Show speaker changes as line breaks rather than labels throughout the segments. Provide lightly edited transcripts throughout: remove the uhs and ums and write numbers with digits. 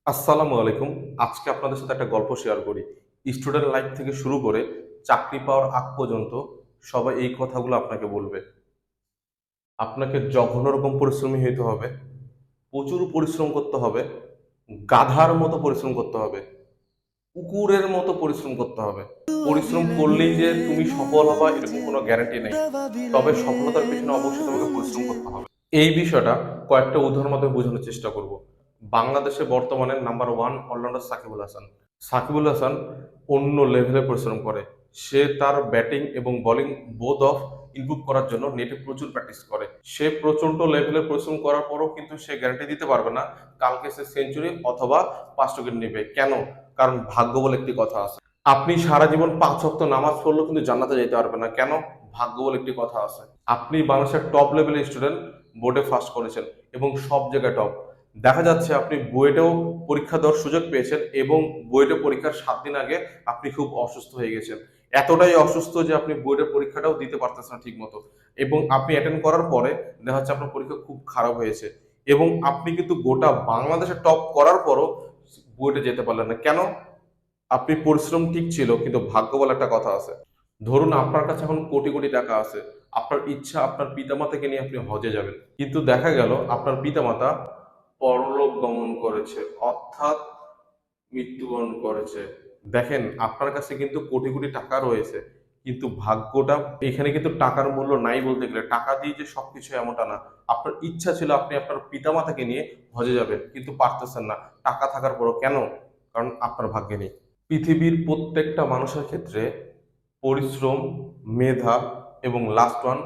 আসসালামু আলাইকুম। আজকে আপনাদের সাথে একটা গল্প শেয়ার করি। স্টুডেন্ট লাইফ থেকে শুরু করে চাকরি পাওয়ার আগ পর্যন্ত সবাই এই কথাগুলো আপনাকে বলবে। আপনাকে জঘন্য রকম পরিশ্রমী হইতে হবে, প্রচুর পরিশ্রম করতে হবে, গাধার মতো পরিশ্রম করতে হবে, কুকুরের মতো পরিশ্রম করতে হবে। পরিশ্রম করলেই যে তুমি সফল হবা এরকম কোনো গ্যারান্টি নেই। তবে সফলতার পেছনে অবশ্যই তোমাকে পরিশ্রম করতে হবে। এই বিষয়টা কয়েকটা উদাহরণের মাধ্যমে বোঝানোর চেষ্টা করব। বাংলাদেশে বর্তমানে number one allrounder Shakibul Hasan. Shakibul Hasan অন্য লেভেলে পরিশ্রম করে। সে তার ব্যাটিং এবং বোলিং বোথ অফ ইমপ্রুভ করার জন্য নেটে প্রচুর প্র্যাকটিস করে। সে প্রচন্ড লেভেলে পরিশ্রম করার পরও কিন্তু সে গ্যারান্টি দিতে পারবে না কালকে সে সেঞ্চুরি অথবা 5 উইকেট নেবে। কেন? কারণ ভাগ্য বলে একটি কথা আছে। আপনি সারা জীবন 5 ওয়াক্ত নামাজ পড়লেও কিন্তু জান্নাতে যেতে পারবেন না। কেন? ভাগ্য বলে একটি কথা আছে। আপনি বাংলাদেশের টপ লেভেলের স্টুডেন্ট, বোর্ডে ফার্স্ট করেছেন এবং সব জায়গায় টপ। দেখা যাচ্ছে আপনি বুয়েটেও পরীক্ষা দেওয়ার সুযোগ পেয়েছেন এবং বুয়েটে পরীক্ষার 7 দিন আগে আপনি খুব অসুস্থ হয়ে গেছেন। এতটাই অসুস্থ যে আপনি বুয়েটের পরীক্ষাটাও দিতে পারতেছেন না ঠিক মতো, এবং আপনি অ্যাটেন্ড করার পরে দেখা যাচ্ছে আপনার পরীক্ষা খুব খারাপ হয়েছে এবং আপনি কিন্তু গোটা বাংলাদেশে টপ করার পরও বুয়েটে যেতে পারলেন না। কেন? আপনি পরিশ্রম ঠিক ছিল কিন্তু ভাগ্য বলে একটা কথা আছে। ধরুন আপনার কাছে এখন কোটি কোটি টাকা আছে, আপনার ইচ্ছা আপনার পিতামাতাকে নিয়ে আপনি হজে যাবেন, কিন্তু দেখা গেল আপনার পিতামাতা পরলোক গমন করেছে, অর্থাৎ মৃত্যুবরণ করেছে। দেখেন, আপনার কাছে কিন্তু কোটি কোটি টাকা রয়েছে, কিন্তু ভাগ্যটা এখানে কিন্তু টাকার মূল্য নাই বলতে গেলে। টাকা দিয়ে যে সবকিছু এমনটা না। আপনার ইচ্ছা ছিল আপনি আপনার পিতামাতাকে নিয়ে হজে যাবেন কিন্তু পারতেছেন না, টাকা থাকার পরও। কেন? কারণ আপনার ভাগ্যে নেই। পৃথিবীর প্রত্যেকটা মানুষের ক্ষেত্রে পরিশ্রম, মেধা এবং লাস্ট ওয়ান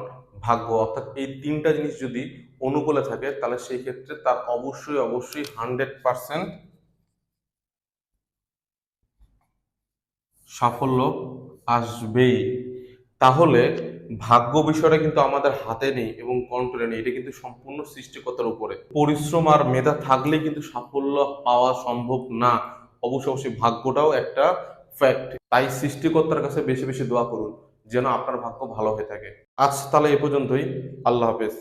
ভাগ্য, অর্থাৎ এই তিনটা জিনিস যদি অনুকূলে থাকে তাহলে সেই ক্ষেত্রে তার অবশ্যই অবশ্যই 100% সাফল্য আসবেই। তাহলে ভাগ্য বিষয়টা কিন্তু আমাদের হাতে নেই এবং কন্ট্রোলে নেই, এটা কিন্তু সম্পূর্ণ সৃষ্টিকর্তার উপরে। পরিশ্রম আর মেধা থাকলে কিন্তু সাফল্য পাওয়া সম্ভব না। অবশ্যই অবশ্যই ভাগ্যটাও একটা ফ্যাক্ট। তাই সৃষ্টিকর্তার কাছে বেশি বেশি দোয়া করুন যেন আপনার ভাগ্য ভালো হয়ে থাকে। আজ তাহলে এ পর্যন্তই। আল্লাহ হাফেজ।